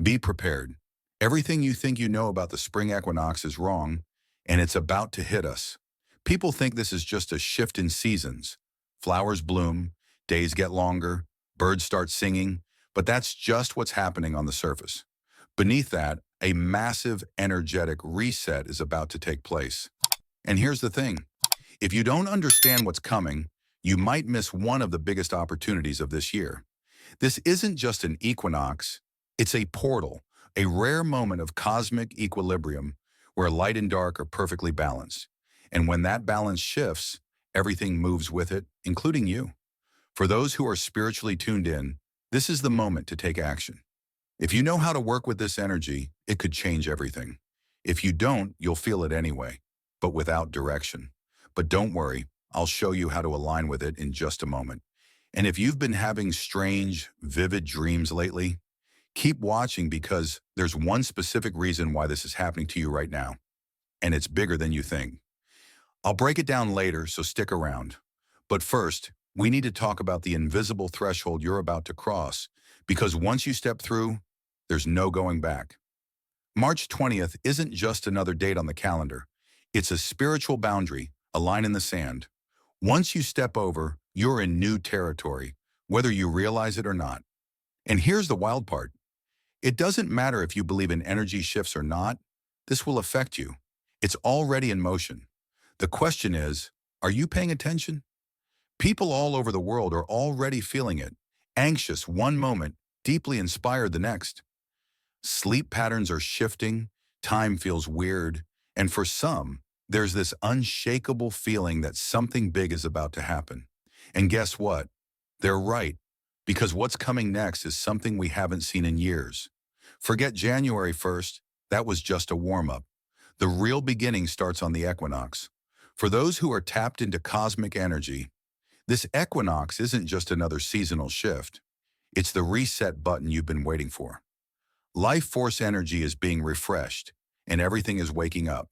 Be prepared. Everything you think you know about the spring equinox is wrong, and it's about to hit us. People think this is just a shift in seasons. Flowers bloom, days get longer, birds start singing, but that's just what's happening on the surface. Beneath that, a massive energetic reset is about to take place. And here's the thing. If you don't understand what's coming, you might miss one of the biggest opportunities of this year. This isn't just an equinox, it's a portal, a rare moment of cosmic equilibrium where light and dark are perfectly balanced. And when that balance shifts, everything moves with it, including you. For those who are spiritually tuned in, this is the moment to take action. If you know how to work with this energy, it could change everything. If you don't, you'll feel it anyway, but without direction. But don't worry, I'll show you how to align with it in just a moment. And if you've been having strange, vivid dreams lately, keep watching because there's one specific reason why this is happening to you right now, and it's bigger than you think. I'll break it down later, so stick around. But first, we need to talk about the invisible threshold you're about to cross, because once you step through, there's no going back. March 20th isn't just another date on the calendar. It's a spiritual boundary, a line in the sand. Once you step over, you're in new territory, whether you realize it or not. And here's the wild part. It doesn't matter if you believe in energy shifts or not, this will affect you. It's already in motion. The question is, are you paying attention? People all over the world are already feeling it, anxious one moment, deeply inspired the next. Sleep patterns are shifting, time feels weird, and for some, there's this unshakable feeling that something big is about to happen. And guess what? They're right, because what's coming next is something we haven't seen in years. Forget January 1st, that was just a warm-up. The real beginning starts on the equinox. For those who are tapped into cosmic energy, this equinox isn't just another seasonal shift. It's the reset button you've been waiting for. Life force energy is being refreshed, and everything is waking up.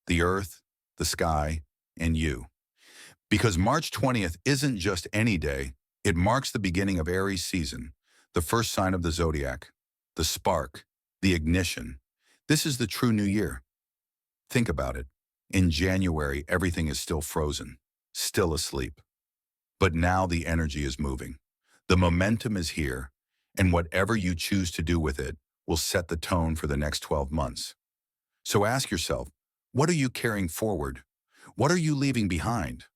The earth, the sky, and you. Because March 20th isn't just any day, it marks the beginning of Aries season, the first sign of the zodiac, the spark, the ignition. This is the true new year. Think about it. In January, everything is still frozen, still asleep. But now the energy is moving. The momentum is here, and whatever you choose to do with it will set the tone for the next 12 months. So ask yourself, what are you carrying forward? What are you leaving behind?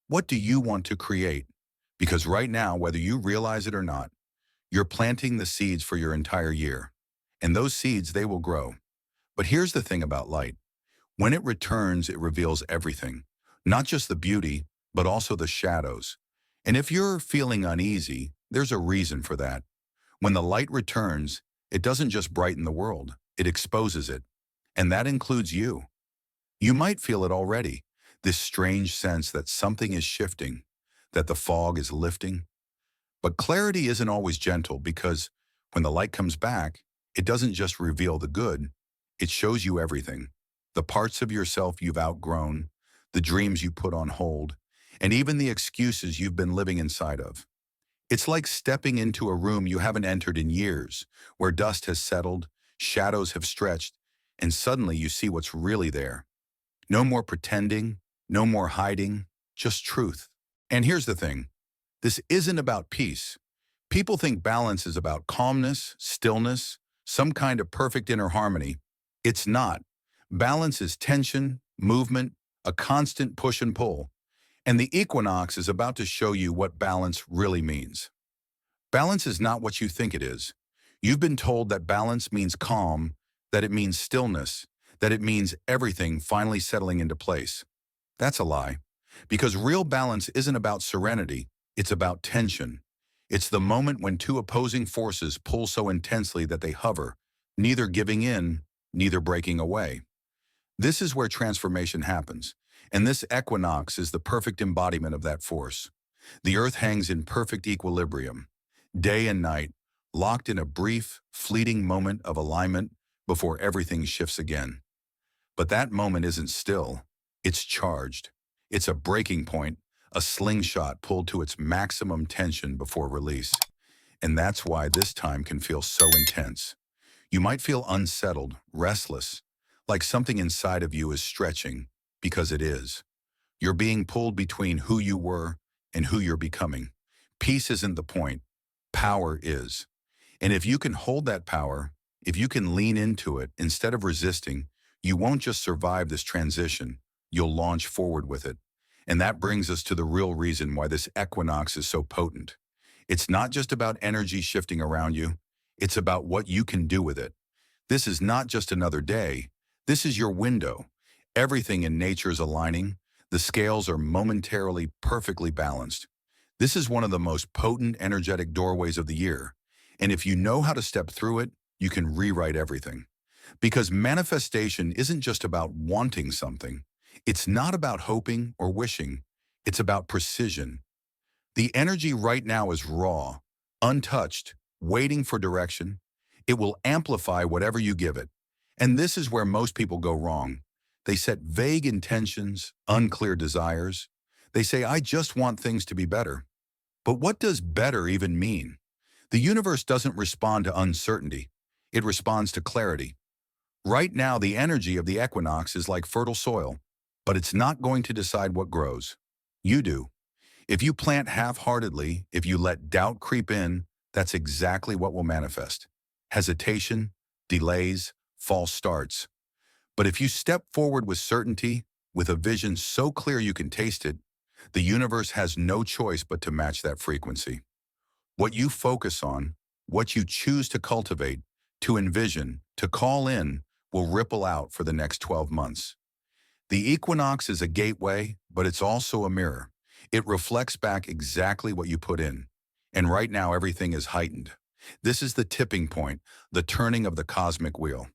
What do you want to create? Because right now, whether you realize it or not, you're planting the seeds for your entire year. And those seeds, they will grow. But here's the thing about light. When it returns, it reveals everything. Not just the beauty, but also the shadows. And if you're feeling uneasy, there's a reason for that. When the light returns, it doesn't just brighten the world, it exposes it. And that includes you. You might feel it already, this strange sense that something is shifting, that the fog is lifting. But clarity isn't always gentle because when the light comes back, it doesn't just reveal the good, it shows you everything. The parts of yourself you've outgrown, the dreams you put on hold, and even the excuses you've been living inside of. It's like stepping into a room you haven't entered in years, where dust has settled, shadows have stretched, and suddenly you see what's really there. No more pretending, no more hiding, just truth. And here's the thing. This isn't about peace. People think balance is about calmness, stillness, some kind of perfect inner harmony. It's not. Balance is tension, movement, a constant push and pull. And the equinox is about to show you what balance really means. Balance is not what you think it is. You've been told that balance means calm, that it means stillness, that it means everything finally settling into place. That's a lie. Because real balance isn't about serenity, it's about tension. It's the moment when two opposing forces pull so intensely that they hover, neither giving in, neither breaking away. This is where transformation happens, and this equinox is the perfect embodiment of that force. The earth hangs in perfect equilibrium, day and night, locked in a brief, fleeting moment of alignment before everything shifts again. But that moment isn't still, it's charged. It's a breaking point, a slingshot pulled to its maximum tension before release. And that's why this time can feel so intense. You might feel unsettled, restless, like something inside of you is stretching, because it is. You're being pulled between who you were and who you're becoming. Peace isn't the point. Power is. And if you can hold that power, if you can lean into it instead of resisting, you won't just survive this transition, you'll launch forward with it. And that brings us to the real reason why this equinox is so potent. It's not just about energy shifting around you, it's about what you can do with it. This is not just another day. This is your window. Everything in nature is aligning. The scales are momentarily perfectly balanced. This is one of the most potent energetic doorways of the year. And if you know how to step through it, you can rewrite everything. Because manifestation isn't just about wanting something. It's not about hoping or wishing. It's about precision. The energy right now is raw, untouched, waiting for direction. It will amplify whatever you give it. And this is where most people go wrong. They set vague intentions, unclear desires. They say, I just want things to be better. But what does better even mean? The universe doesn't respond to uncertainty. It responds to clarity. Right now, the energy of the equinox is like fertile soil, but it's not going to decide what grows. You do. If you plant half-heartedly, if you let doubt creep in, that's exactly what will manifest. Hesitation, delays, false starts. But if you step forward with certainty, with a vision so clear you can taste it, the universe has no choice but to match that frequency. What you focus on, what you choose to cultivate, to envision, to call in, will ripple out for the next 12 months. The equinox is a gateway, but it's also a mirror. It reflects back exactly what you put in. And right now, everything is heightened. This is the tipping point, the turning of the cosmic wheel.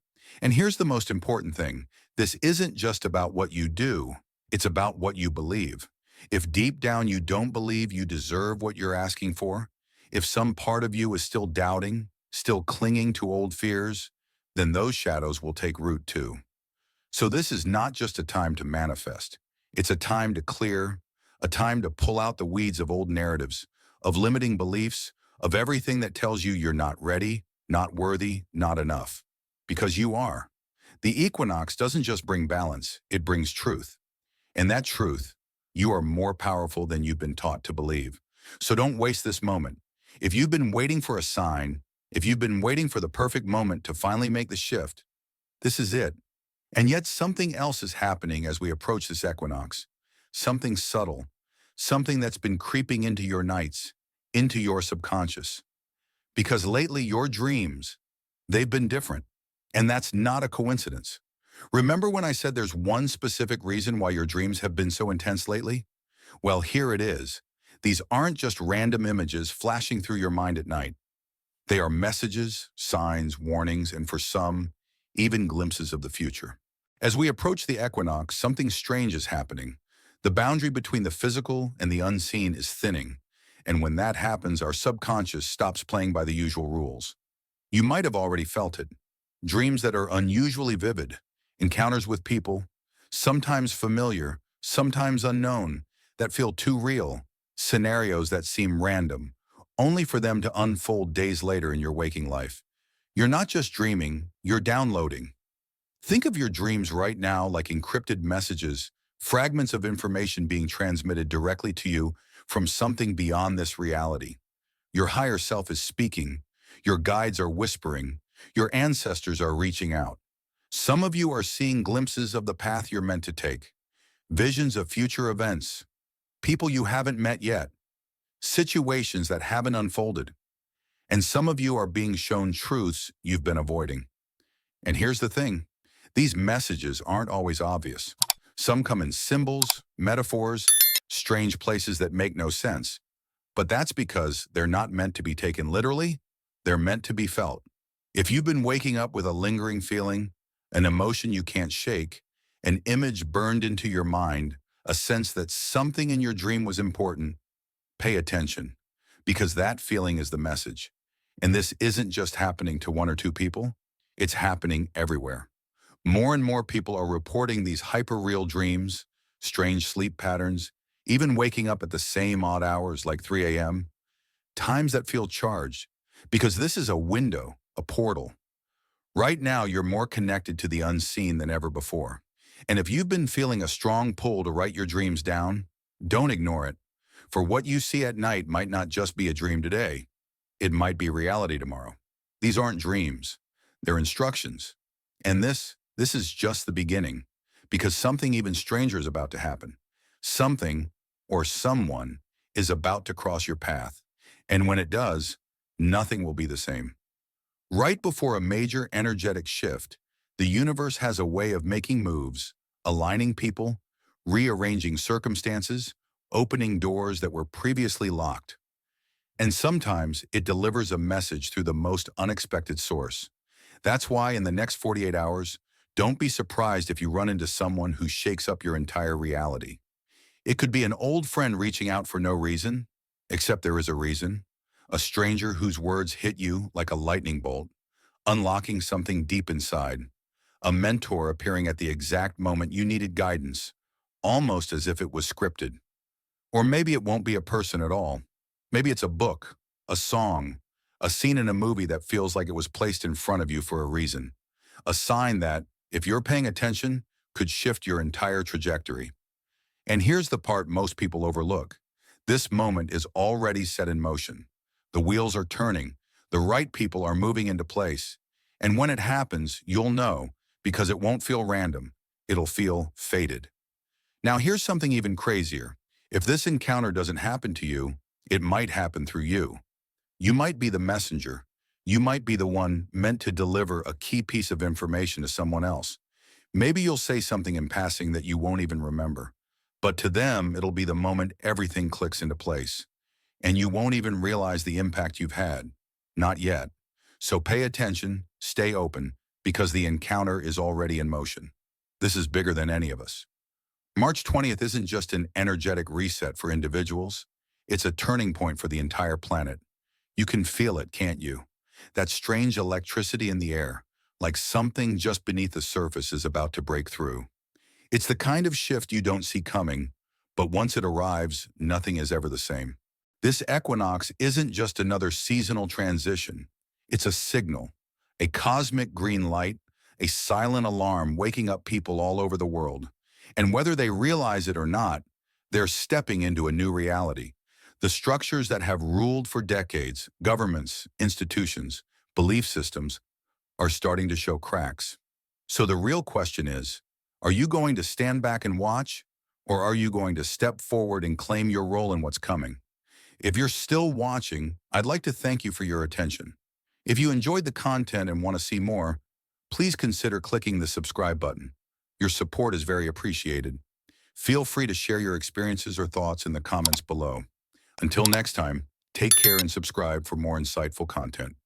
And here's the most important thing. This isn't just about what you do. It's about what you believe. If deep down you don't believe you deserve what you're asking for, if some part of you is still doubting, still clinging to old fears, then those shadows will take root too. So this is not just a time to manifest. It's a time to clear, a time to pull out the weeds of old narratives, of limiting beliefs, of everything that tells you you're not ready, not worthy, not enough. Because you are. The equinox doesn't just bring balance, it brings truth. And that truth, you are more powerful than you've been taught to believe. So don't waste this moment. If you've been waiting for a sign, if you've been waiting for the perfect moment to finally make the shift, this is it. And yet something else is happening as we approach this equinox. Something subtle, something that's been creeping into your nights, into your subconscious. Because lately your dreams, they've been different. And that's not a coincidence. Remember when I said there's one specific reason why your dreams have been so intense lately? Well, here it is. These aren't just random images flashing through your mind at night. They are messages, signs, warnings, and for some, even glimpses of the future. As we approach the equinox, something strange is happening. The boundary between the physical and the unseen is thinning, and when that happens, our subconscious stops playing by the usual rules. You might have already felt it. Dreams that are unusually vivid, encounters with people, sometimes familiar, sometimes unknown, that feel too real, scenarios that seem random, only for them to unfold days later in your waking life. You're not just dreaming, you're downloading. Think of your dreams right now like encrypted messages, fragments of information being transmitted directly to you from something beyond this reality. Your higher self is speaking, your guides are whispering, your ancestors are reaching out. Some of you are seeing glimpses of the path you're meant to take, visions of future events, people you haven't met yet, situations that haven't unfolded. And some of you are being shown truths you've been avoiding. And here's the thing, these messages aren't always obvious. Some come in symbols, metaphors, strange places that make no sense. But that's because they're not meant to be taken literally, they're meant to be felt. If you've been waking up with a lingering feeling, an emotion you can't shake, an image burned into your mind, a sense that something in your dream was important, pay attention, because that feeling is the message. And this isn't just happening to one or two people, it's happening everywhere. More and more people are reporting these hyper-real dreams, strange sleep patterns, even waking up at the same odd hours like 3 a.m., times that feel charged, because this is a window, a portal. Right now, you're more connected to the unseen than ever before. And if you've been feeling a strong pull to write your dreams down, don't ignore it. For what you see at night might not just be a dream today. It might be reality tomorrow. These aren't dreams. They're instructions. And this is just the beginning, because something even stranger is about to happen. Something or someone is about to cross your path. And when it does, nothing will be the same. Right before a major energetic shift, the universe has a way of making moves, aligning people, rearranging circumstances, opening doors that were previously locked. And sometimes it delivers a message through the most unexpected source. That's why in the next 48 hours, don't be surprised if you run into someone who shakes up your entire reality. It could be an old friend reaching out for no reason, except there is a reason. A stranger whose words hit you like a lightning bolt, unlocking something deep inside. A mentor appearing at the exact moment you needed guidance, almost as if it was scripted. Or maybe it won't be a person at all. Maybe it's a book, a song, a scene in a movie that feels like it was placed in front of you for a reason. A sign that, if you're paying attention, could shift your entire trajectory. And here's the part most people overlook. This moment is already set in motion. The wheels are turning. The right people are moving into place. And when it happens, you'll know, because it won't feel random. It'll feel fated. Now here's something even crazier. If this encounter doesn't happen to you, it might happen through you. You might be the messenger. You might be the one meant to deliver a key piece of information to someone else. Maybe you'll say something in passing that you won't even remember. But to them, it'll be the moment everything clicks into place. And you won't even realize the impact you've had. Not yet. So pay attention, stay open, because the encounter is already in motion. This is bigger than any of us. March 20th isn't just an energetic reset for individuals. It's a turning point for the entire planet. You can feel it, can't you? That strange electricity in the air, like something just beneath the surface is about to break through. It's the kind of shift you don't see coming, but once it arrives, nothing is ever the same. This equinox isn't just another seasonal transition. It's a signal, a cosmic green light, a silent alarm waking up people all over the world. And whether they realize it or not, they're stepping into a new reality. The structures that have ruled for decades, governments, institutions, belief systems, are starting to show cracks. So the real question is, are you going to stand back and watch, or are you going to step forward and claim your role in what's coming? If you're still watching, I'd like to thank you for your attention. If you enjoyed the content and want to see more, please consider clicking the subscribe button. Your support is very appreciated. Feel free to share your experiences or thoughts in the comments below. Until next time, take care and subscribe for more insightful content.